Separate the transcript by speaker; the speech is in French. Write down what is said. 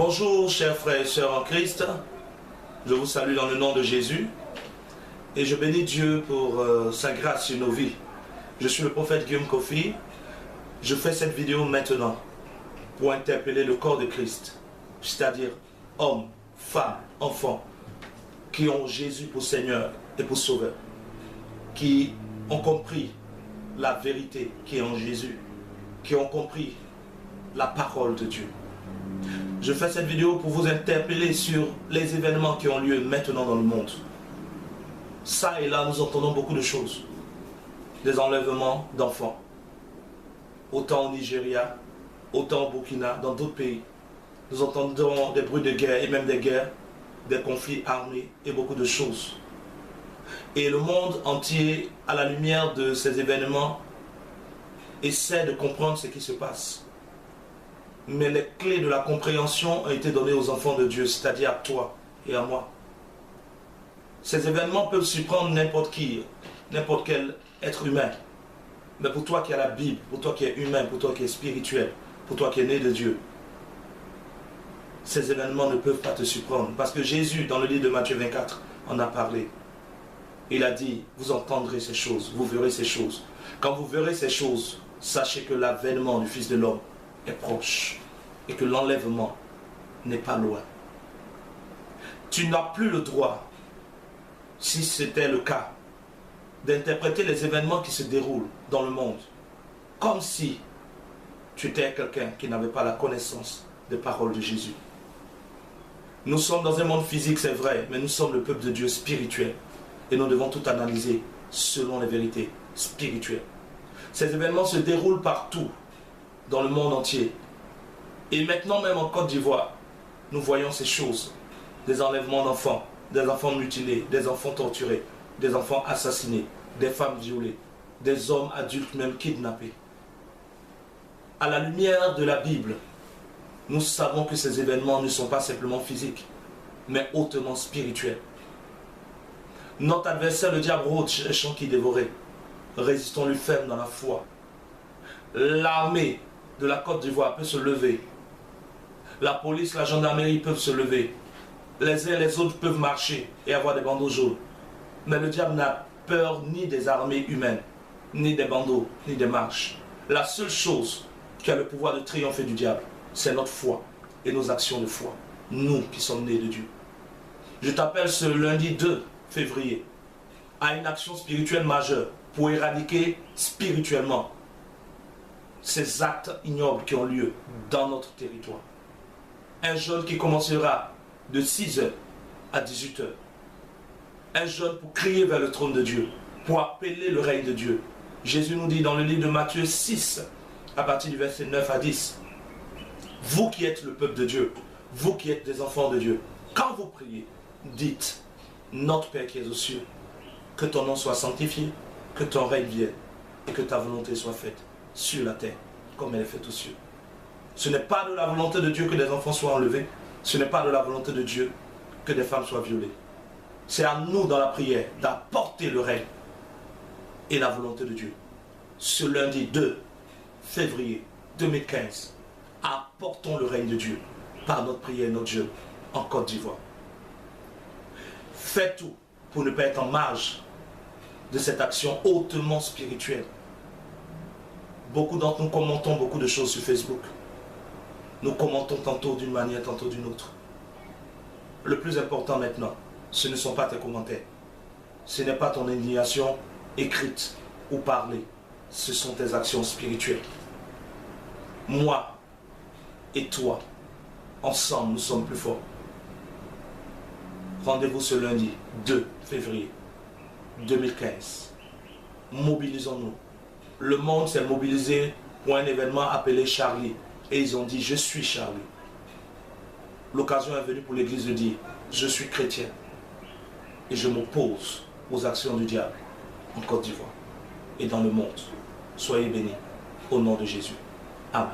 Speaker 1: Bonjour chers frères et sœurs en Christ, je vous salue dans le nom de Jésus et je bénis Dieu pour sa grâce sur nos vies. Je suis le prophète Guillaume Kofi, je fais cette vidéo maintenant pour interpeller le corps de Christ, c'est-à-dire hommes, femmes, enfants qui ont Jésus pour Seigneur et pour Sauveur, qui ont compris la vérité qui est en Jésus, qui ont compris la parole de Dieu. Je fais cette vidéo pour vous interpeller sur les événements qui ont lieu maintenant dans le monde. Ça et là, nous entendons beaucoup de choses. Des enlèvements d'enfants. Autant au Nigeria, autant au Burkina, dans d'autres pays. Nous entendons des bruits de guerre et même des guerres, des conflits armés et beaucoup de choses. Et le monde entier, à la lumière de ces événements, essaie de comprendre ce qui se passe. Mais les clés de la compréhension ont été données aux enfants de Dieu, c'est-à-dire à toi et à moi. Ces événements peuvent surprendre n'importe qui, n'importe quel être humain. Mais pour toi qui as la Bible, pour toi qui es humain, pour toi qui es spirituel, pour toi qui es né de Dieu, ces événements ne peuvent pas te surprendre. Parce que Jésus, dans le livre de Matthieu 24, en a parlé. Il a dit, vous entendrez ces choses, vous verrez ces choses. Quand vous verrez ces choses, sachez que l'avènement du Fils de l'homme est proche et que l'enlèvement n'est pas loin. Tu n'as plus le droit, si c'était le cas, d'interpréter les événements qui se déroulent dans le monde comme si tu étais quelqu'un qui n'avait pas la connaissance des paroles de Jésus. Nous sommes dans un monde physique, c'est vrai, mais nous sommes le peuple de Dieu spirituel et nous devons tout analyser selon les vérités spirituelles. Ces événements se déroulent partout dans le monde entier. Et maintenant même en Côte d'Ivoire, nous voyons ces choses. Des enlèvements d'enfants, des enfants mutilés, des enfants torturés, des enfants assassinés, des femmes violées, des hommes adultes même kidnappés. À la lumière de la Bible, nous savons que ces événements ne sont pas simplement physiques, mais hautement spirituels. Notre adversaire, le diable, rôde cherchant qui dévorer. Résistons-lui ferme dans la foi. L'armée de la Côte d'Ivoire peut se lever. La police, la gendarmerie peuvent se lever. Les uns et les autres peuvent marcher et avoir des bandeaux jaunes. Mais le diable n'a peur ni des armées humaines, ni des bandeaux, ni des marches. La seule chose qui a le pouvoir de triompher du diable, c'est notre foi et nos actions de foi. Nous qui sommes nés de Dieu. Je t'appelle ce lundi 2 février à une action spirituelle majeure pour éradiquer spirituellement ces actes ignobles qui ont lieu dans notre territoire. Un jeûne qui commencera de 6h à 18h. Un jeûne pour crier vers le trône de Dieu, pour appeler le règne de Dieu. Jésus nous dit dans le livre de Matthieu 6, à partir du verset 9 à 10, vous qui êtes le peuple de Dieu, vous qui êtes des enfants de Dieu, quand vous priez, dites, notre Père qui es aux cieux, que ton nom soit sanctifié, que ton règne vienne et que ta volonté soit faite sur la terre comme elle est faite aux cieux. Ce n'est pas de la volonté de Dieu que des enfants soient enlevés. Ce n'est pas de la volonté de Dieu que des femmes soient violées. C'est à nous dans la prière d'apporter le règne et la volonté de Dieu. Ce lundi 2 février 2015, apportons le règne de Dieu par notre prière et notre jeûne en Côte d'Ivoire. Faites tout pour ne pas être en marge de cette action hautement spirituelle. Beaucoup d'entre nous commentons beaucoup de choses sur Facebook. Nous commentons tantôt d'une manière, tantôt d'une autre. Le plus important maintenant, ce ne sont pas tes commentaires. Ce n'est pas ton indignation écrite ou parlée. Ce sont tes actions spirituelles. Moi et toi, ensemble, nous sommes plus forts. Rendez-vous ce lundi 2 février 2015. Mobilisons-nous. Le monde s'est mobilisé pour un événement appelé Charlie. Et ils ont dit, je suis Charlie. L'occasion est venue pour l'Église de dire, je suis chrétien. Et je m'oppose aux actions du diable en Côte d'Ivoire et dans le monde. Soyez bénis au nom de Jésus. Amen.